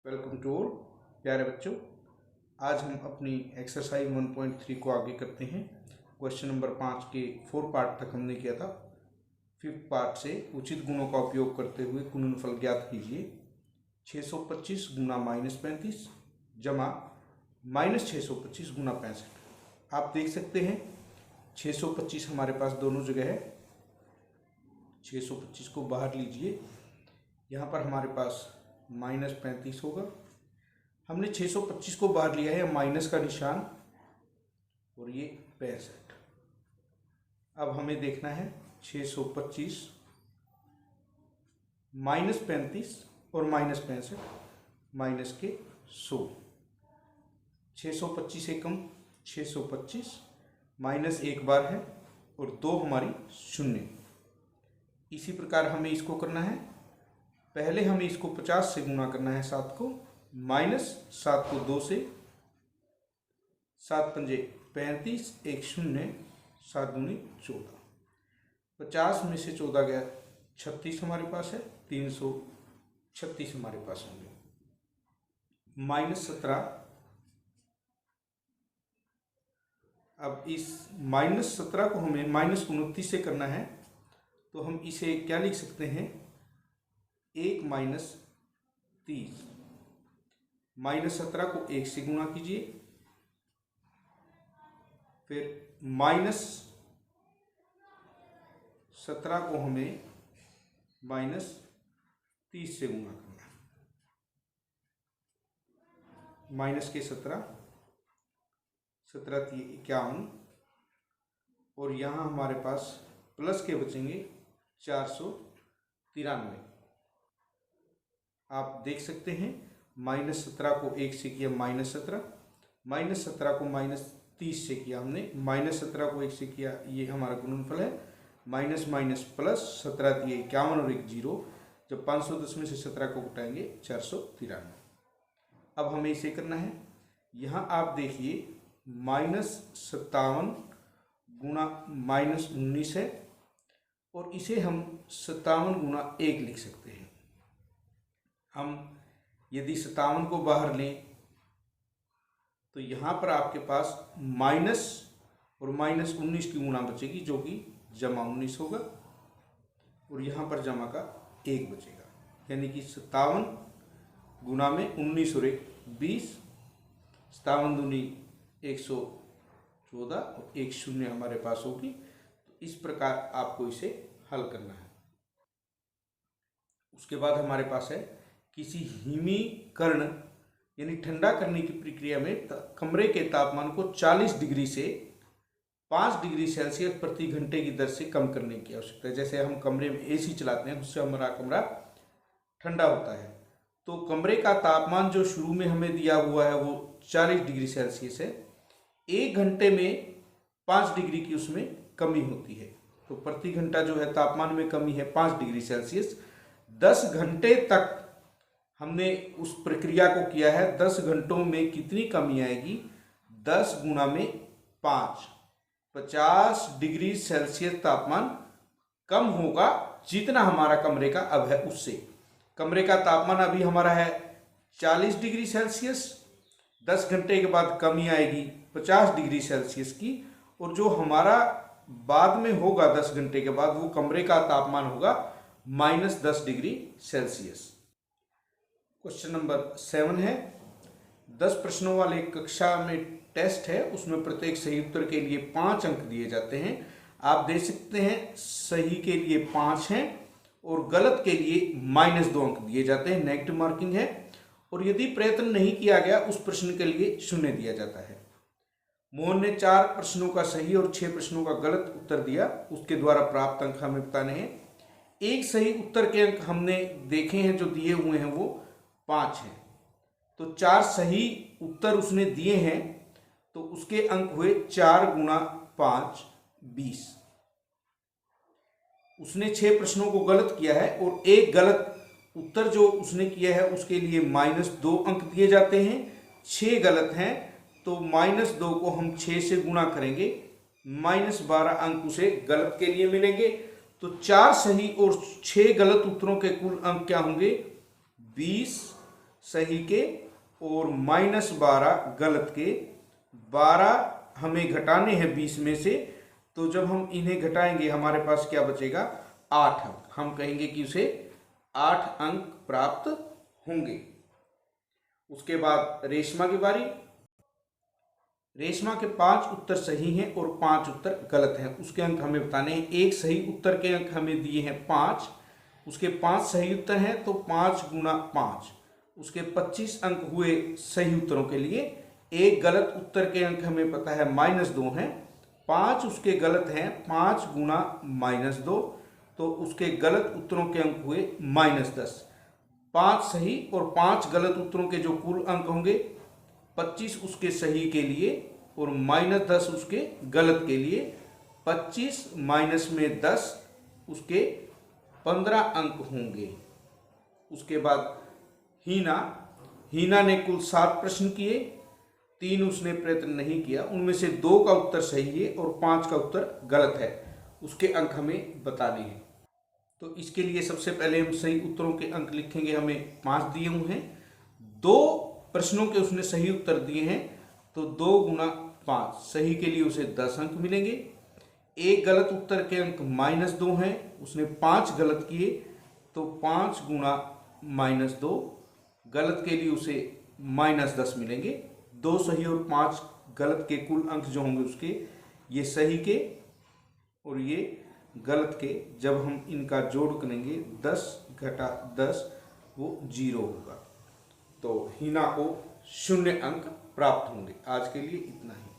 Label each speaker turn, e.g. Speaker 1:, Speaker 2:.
Speaker 1: Welcome to all प्यारे बच्चों। आज हम अपनी एक्सरसाइज 1.3 को आगे करते हैं। क्वेश्चन नंबर 5 के 4 पार्ट तक हमने किया था। 5th पार्ट से उचित गुणों का उपयोग करते हुए गुणनफल ज्ञात कीजिए। 625 गुना -35 जमा -625 गुना 65। आप देख सकते हैं 625 हमारे पास दोनों जगह है। 625 को बाहर लीजिए, यहाँ पर हमारे पास -35 होगा। हमने 625 को बाहर लिया है, माइनस का निशान और ये 65। अब हमें देखना है 625 -35 और -65 माइनस के 100। 625 एकम 625 माइनस एक बार है और 2 हमारी शून्य। इसी प्रकार हमें इसको करना है। पहले हमें इसको 50 से गुना करना है 7 को, -7 को 2 से, 7 पंजे 35, 1 शून्य, 7 दूनी 14। 50 में से 14 गया 36 हमारे पास है, 336 हमारे पास होंगे। -17। अब इस -17 को हमें -29 से करना है, तो हम इसे क्या लिख सकते हैं, 1 - 30। -17 को 1 से गुणा कीजिए, फिर -17 को हमें -30 से गुणा करना है। माइनस के 17, 17 × 51 और यहाँ हमारे पास प्लस के बचेंगे 493। आप देख सकते हैं -17 को 1 से किया -17, -17 को -30 से किया हमने, -17 को 1 से किया, ये हमारा गुणनफल है। माइनस माइनस प्लस, 17 × 51 और 1 0। जब 510 में से 17 को घटाएंगे 493। अब हमें इसे करना है। यहाँ आप देखिए -57 गुना -19 है और इसे हम 57 गुना 1 लिख सकते हैं। हम यदि 57 को बाहर लें तो यहाँ पर आपके पास माइनस और -19 की गुणा बचेगी, जो कि +19 होगा और यहाँ पर जमा का 1 बचेगा, यानी कि 57 गुना में 19 और 1 20, 57 दूनी 114 और 1 शून्य हमारे पास होगी। तो इस प्रकार आपको इसे हल करना है। उसके बाद हमारे पास है किसी हिमीकरण यानी ठंडा करने की प्रक्रिया में कमरे के तापमान को 40 डिग्री से 5 डिग्री सेल्सियस प्रति घंटे की दर से कम करने की आवश्यकता है। जैसे हम कमरे में एसी चलाते हैं, उससे हमारा कमरा ठंडा होता है। तो कमरे का तापमान जो शुरू में हमें दिया हुआ है वो 40 डिग्री सेल्सियस है। 1 घंटे में 5 डिग्री की उसमें कमी होती है, तो प्रति घंटा जो है तापमान में कमी है 5 डिग्री सेल्सियस। 10 घंटे तक हमने उस प्रक्रिया को किया है। 10 घंटों में कितनी कमी आएगी, 10 गुना में 5, 50 डिग्री सेल्सियस तापमान कम होगा, जितना हमारा कमरे का अब है उससे। कमरे का तापमान अभी हमारा है 40 डिग्री सेल्सियस, 10 घंटे के बाद कमी आएगी 50 डिग्री सेल्सियस की, और जो हमारा बाद में होगा 10 घंटे के बाद, वो कमरे का तापमान होगा -10 डिग्री सेल्सियस। क्वेश्चन नंबर 7 है। 10 प्रश्नों वाले कक्षा में टेस्ट है, उसमें प्रत्येक सही उत्तर के लिए 5 अंक दिए जाते हैं। आप देख सकते हैं सही के लिए 5 हैं और गलत के लिए -2 अंक दिए जाते हैं, नेगेटिव मार्किंग है। और यदि प्रयत्न नहीं किया गया उस प्रश्न के लिए 0 दिया जाता है। मोहन ने 4 प्रश्नों का सही और 6 प्रश्नों का गलत उत्तर दिया, उसके द्वारा प्राप्त अंक हमें बताने हैं। एक सही उत्तर के अंक हमने देखे हैं, जो दिए हुए हैं वो 5 हैं। तो 4 सही उत्तर उसने दिए हैं, तो उसके अंक हुए 4 गुना 5 20। उसने 6 प्रश्नों को गलत किया है और एक गलत उत्तर जो उसने किया है उसके लिए -2 अंक दिए जाते हैं। 6 गलत हैं तो -2 को हम 6 से गुणा करेंगे, -12 अंक उसे गलत के लिए मिलेंगे। तो 4 सही और 6 गलत उत्तरों के कुल अंक क्या होंगे, 20, सही के और -12 गलत के। 12 हमें घटाने हैं 20 में से, तो जब हम इन्हें घटाएंगे हमारे पास क्या बचेगा, 8 अंक। हम कहेंगे कि उसे 8 अंक प्राप्त होंगे। उसके बाद रेशमा की बारी। रेशमा के 5 उत्तर सही हैं और 5 उत्तर गलत हैं। उसके अंक हमें बताने हैं। एक सही उत्तर के अंक हमें दिए हैं 5, उसके 5 सही उत्तर हैं तो 5 गुना 5, उसके 25 अंक हुए सही उत्तरों के लिए। एक गलत उत्तर के अंक हमें पता है -2 हैं, 5 उसके गलत हैं, 5 गुना -2, तो उसके गलत उत्तरों के अंक हुए -10। 5 सही और 5 गलत उत्तरों के जो कुल अंक होंगे, 25 उसके सही के लिए और -10 उसके गलत के लिए। 25 माइनस में 10 उसके 15 अंक होंगे। उसके बाद हीना ने कुल 7 प्रश्न किए, 3 उसने प्रयत्न नहीं किया, उनमें से 2 का उत्तर सही है और 5 का उत्तर गलत है। उसके अंक हमें बताने हैं। तो इसके लिए सबसे पहले हम सही उत्तरों के अंक लिखेंगे। हमें 5 दिए हुए हैं, 2 प्रश्नों के उसने सही उत्तर दिए हैं, तो 2 गुना 5, सही के लिए उसे 10 अंक मिलेंगे। एक गलत उत्तर के अंक -2 हैं, उसने 5 गलत किए तो 5 गुना -2, गलत के लिए उसे -10 मिलेंगे। 2 सही और 5 गलत के कुल अंक जो होंगे उसके, ये सही के और ये गलत के, जब हम इनका जोड़ करेंगे 10 घटा 10 वो 0 होगा। तो हीना को 0 अंक प्राप्त होंगे। आज के लिए इतना ही।